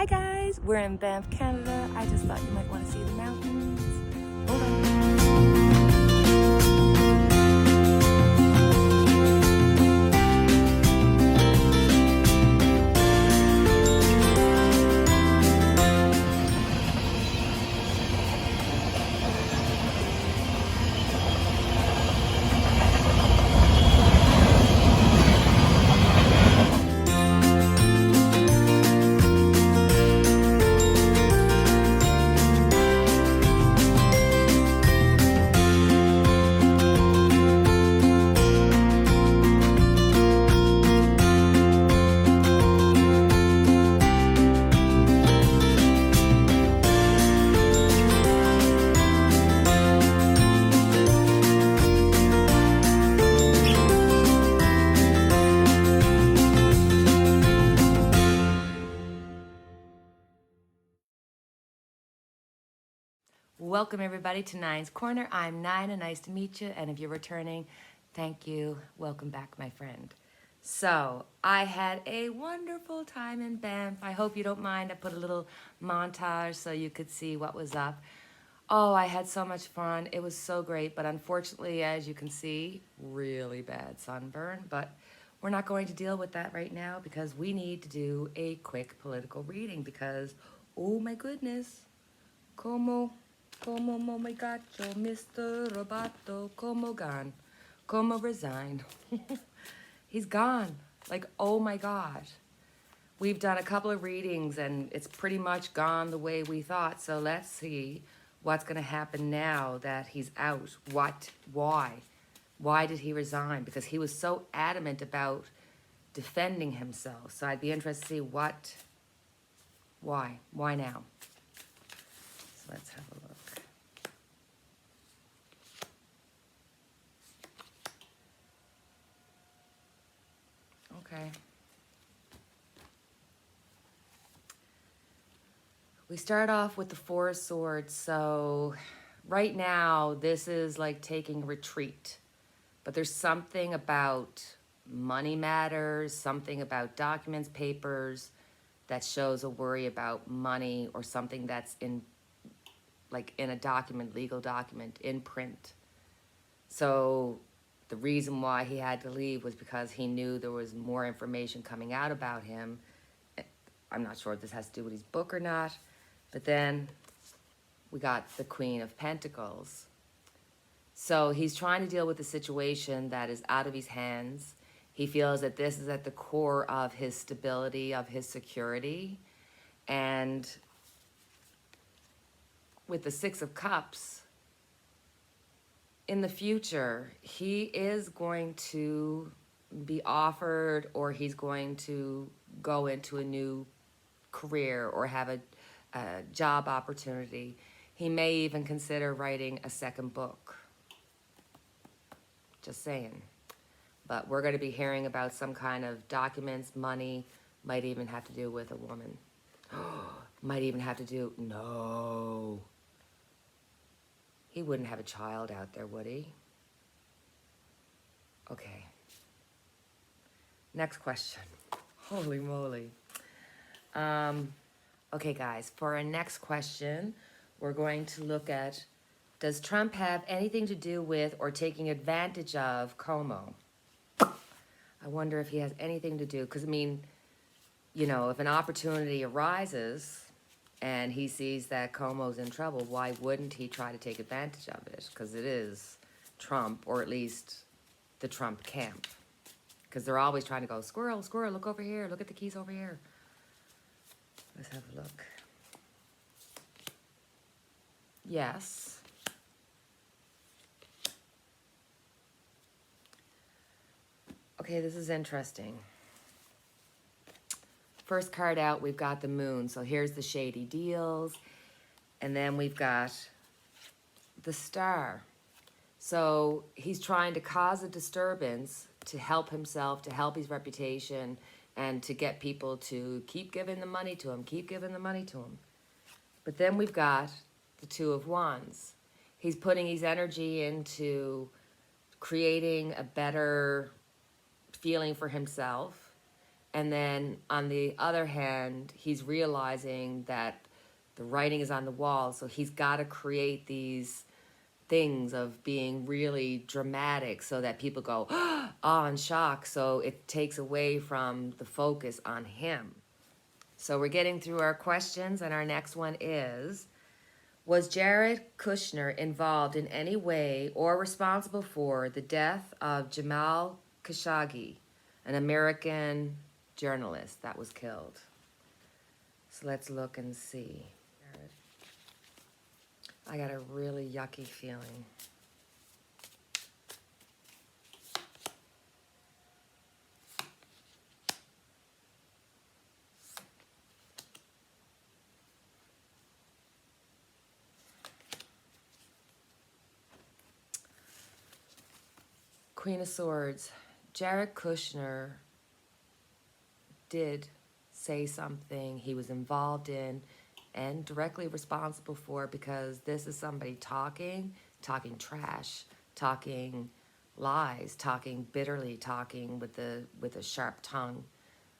Hi guys, we're in Banff, Canada. I just thought you might want to see the mountains. Hold on. Welcome everybody to Nine's Corner. I'm Nina, nice to meet you. And if you're returning, thank you. Welcome back, my friend. So I had a wonderful time in Banff. I hope you don't mind. I put a little montage so you could see what was up. Oh, I had so much fun. It was so great. But unfortunately, as you can see, really bad sunburn. But we're not going to deal with that right now because we need to do a quick political reading because, oh my goodness, Como mo me gacho, Mr. Roboto, como gone, como resigned. He's gone. Like, oh my gosh. We've done a couple of readings and it's pretty much gone the way we thought. So let's see what's going to happen now that he's out. Why? Why did he resign? Because he was so adamant about defending himself. So I'd be interested to see why now? So let's have a look. Okay. We start off with the Four of Swords. So right now, this is like taking a retreat. But there's something about money matters, something about documents, papers, that shows a worry about money or something that's in a document, legal document, in print. So the reason why he had to leave was because he knew there was more information coming out about him. I'm not sure if this has to do with his book or not, but then we got the Queen of Pentacles. So he's trying to deal with a situation that is out of his hands. He feels that this is at the core of his stability, of his security. And with the Six of Cups, in the future, he is going to be offered or he's going to go into a new career or have a job opportunity. He may even consider writing a second book. Just saying. But we're going to be hearing about some kind of documents, money, might even have to do with a woman. Might even have to do, no. He wouldn't have a child out there, would he? Okay. Next question. Holy moly. Okay, guys, for our next question, we're going to look at, does Trump have anything to do with or taking advantage of Cuomo? I wonder if he has anything to do, because, I mean, you know, if an opportunity arises and he sees that Cuomo's in trouble, why wouldn't he try to take advantage of it? Because it is Trump, or at least the Trump camp. Because they're always trying to go, squirrel, squirrel, look over here, look at the keys over here. Let's have a look. Yes. Okay, this is interesting. First card out, we've got the moon. So here's the shady deals. And then we've got the star. So he's trying to cause a disturbance to help himself, to help his reputation, and to get people to keep giving the money to him, keep giving the money to him. But then we've got the Two of Wands. He's putting his energy into creating a better feeling for himself And then on the other hand, he's realizing that the writing is on the wall, so he's got to create these things of being really dramatic so that people go, awe and shock, so it takes away from the focus on him. So we're getting through our questions, and our next one is, was Jared Kushner involved in any way or responsible for the death of Jamal Khashoggi, an American journalist that was killed? So let's look and see. I got a really yucky feeling. Queen of Swords. Jared Kushner did say something he was involved in and directly responsible for, because this is somebody talking trash, talking lies, talking bitterly, talking with a sharp tongue.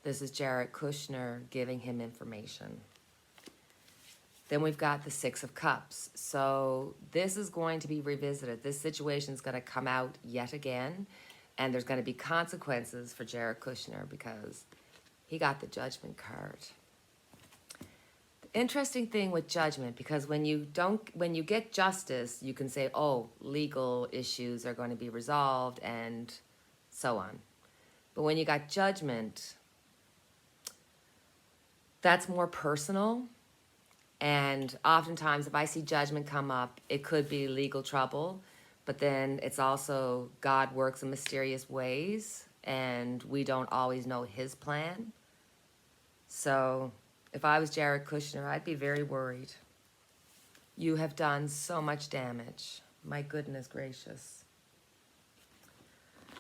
This is Jared Kushner giving him information. Then we've got the Six of Cups. So this is going to be revisited. This situation is going to come out yet again, and there's going to be consequences for Jared Kushner because he got the Judgment card. The interesting thing with Judgment, because when you get justice, you can say, oh, legal issues are going to be resolved and so on. But when you got Judgment, that's more personal. And oftentimes, if I see Judgment come up, it could be legal trouble, but then it's also God works in mysterious ways, and we don't always know his plan. So if I was Jared Kushner, I'd be very worried. You have done so much damage. My goodness gracious.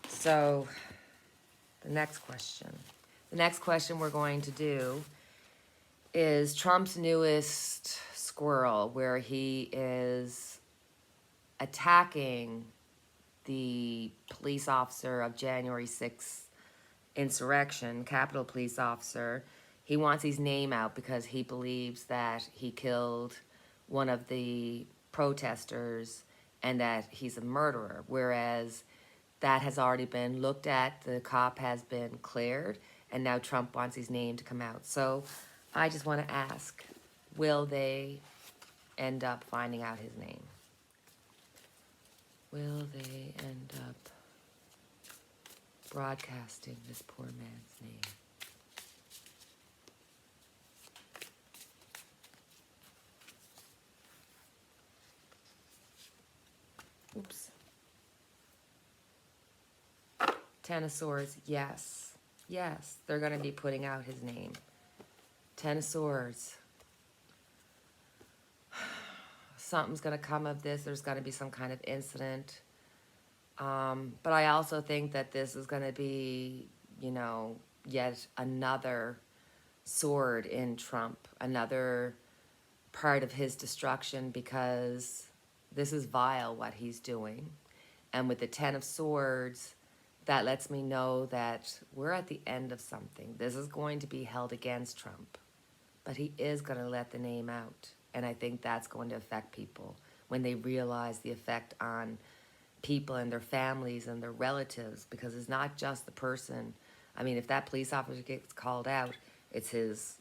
So the next question. The next question we're going to do is Trump's newest squirrel, where he is attacking the police officer of January 6th insurrection, Capitol Police officer. He wants his name out because he believes that he killed one of the protesters and that he's a murderer, whereas that has already been looked at, the cop has been cleared, and now Trump wants his name to come out. So I just want to ask, will they end up finding out his name? Will they end up broadcasting this poor man's name? Oops. Ten of Swords, yes. Yes, they're going to be putting out his name. Ten of Swords. Something's going to come of this. There's going to be some kind of incident. But I also think that this is going to be, yet another sword in Trump, another part of his destruction, because this is vile what he's doing. And with the Ten of Swords, that lets me know that we're at the end of something. This is going to be held against Trump, but he is going to let the name out. And I think that's going to affect people when they realize the effect on people and their families and their relatives, because it's not just the person. I mean, if that police officer gets called out, it's his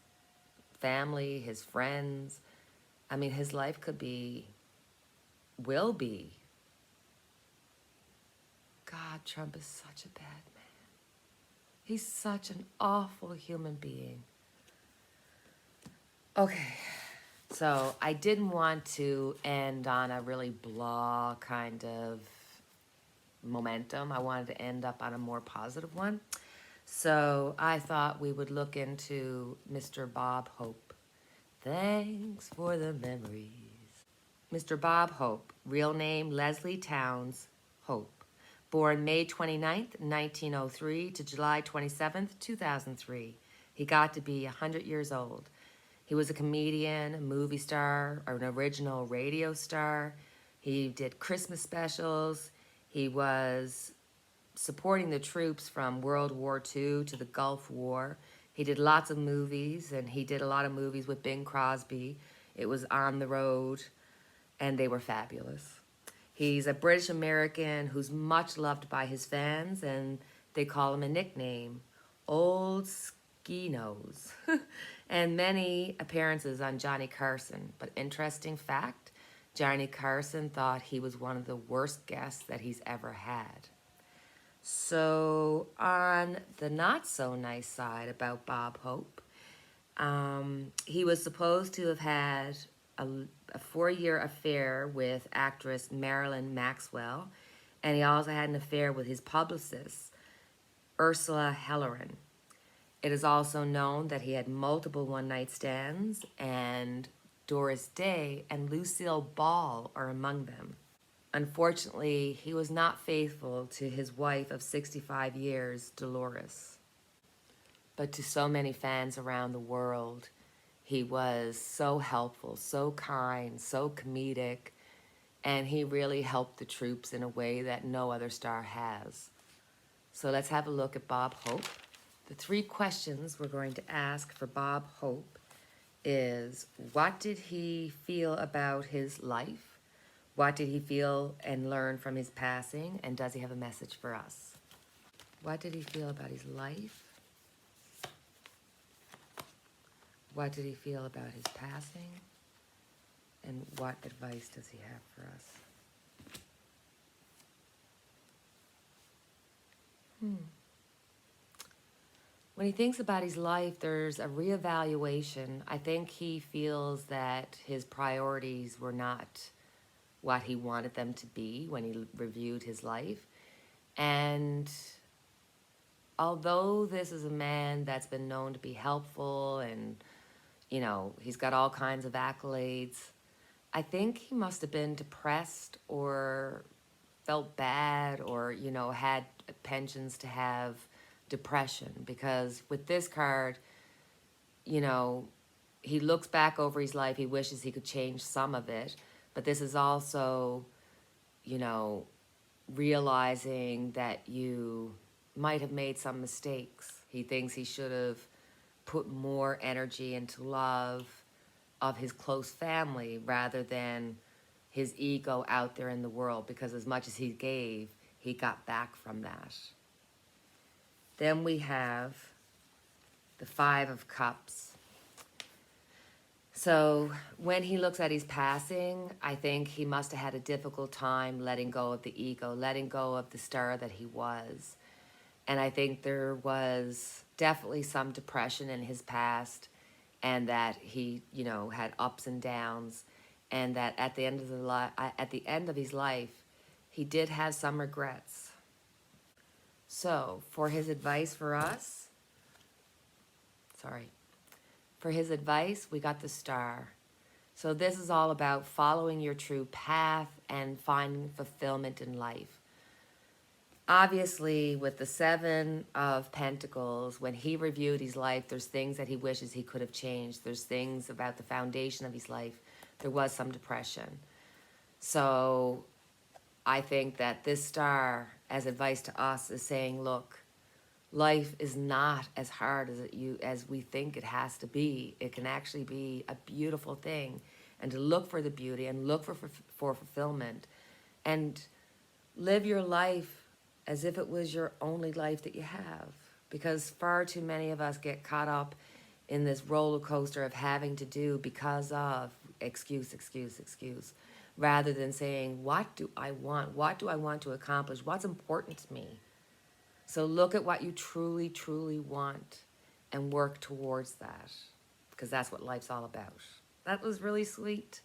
family, his friends. I mean, his life will be. God, Trump is such a bad man. He's such an awful human being. Okay, so I didn't want to end on a really blah kind of momentum. I wanted to end up on a more positive one. So I thought we would look into Mr. Bob Hope. Thanks for the memories. Mr. Bob Hope, real name Leslie Towns Hope. Born May 29th, 1903 to July 27th, 2003. He got to be 100 years old. He was a comedian, a movie star, or an original radio star. He did Christmas specials. He was supporting the troops from World War II to the Gulf War. He did lots of movies, and he did a lot of movies with Bing Crosby. It was On the Road, and they were fabulous. He's a British American who's much loved by his fans, and they call him a nickname, Old Ski Nose, and many appearances on Johnny Carson. But interesting fact, Johnny Carson thought he was one of the worst guests that he's ever had. So on the not so nice side about Bob Hope, he was supposed to have had a 4-year affair with actress Marilyn Maxwell, and he also had an affair with his publicist, Ursula Helleran. It is also known that he had multiple one-night stands, and Doris Day and Lucille Ball are among them. Unfortunately, he was not faithful to his wife of 65 years, Dolores. But to so many fans around the world, he was so helpful, so kind, so comedic, and he really helped the troops in a way that no other star has. So let's have a look at Bob Hope. The 3 questions we're going to ask for Bob Hope is, what did he feel about his life? What did he feel and learn from his passing? And does he have a message for us? What did he feel about his life? What did he feel about his passing? And what advice does he have for us? When he thinks about his life, there's a reevaluation. I think he feels that his priorities were not what he wanted them to be when he reviewed his life. And although this is a man that's been known to be helpful and, you know, he's got all kinds of accolades, I think he must have been depressed or felt bad or, you know, had penchants to have depression, because with this card, you know, he looks back over his life, he wishes he could change some of it, but this is also, you know, realizing that you might have made some mistakes. He thinks he should have put more energy into love of his close family rather than his ego out there in the world, because as much as he gave, he got back from that. Then we have the 5 of Cups. So when he looks at his passing, I think he must have had a difficult time letting go of the ego, letting go of the star that he was. And I think there was definitely some depression in his past, and that he, you know, had ups and downs, and that at the end of his life, he did have some regrets. So for his advice for us, for his advice, we got the star. So this is all about following your true path and finding fulfillment in life. Obviously, with the 7 of Pentacles, when he reviewed his life, there's things that he wishes he could have changed. There's things about the foundation of his life. There was some depression. So I think that this star, as advice to us, is saying, look, life is not as hard as we think it has to be. It can actually be a beautiful thing, and to look for the beauty and look for fulfillment and live your life as if it was your only life that you have, because far too many of us get caught up in this roller coaster of having to do because of excuse, rather than saying, what do I want? What do I want to accomplish? What's important to me? So look at what you truly, truly want and work towards that, because that's what life's all about. That was really sweet.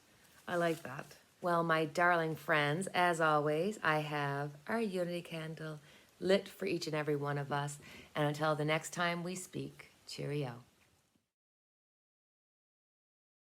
I like that. Well, my darling friends, as always, I have our unity candle lit for each and every one of us. And until the next time we speak, cheerio.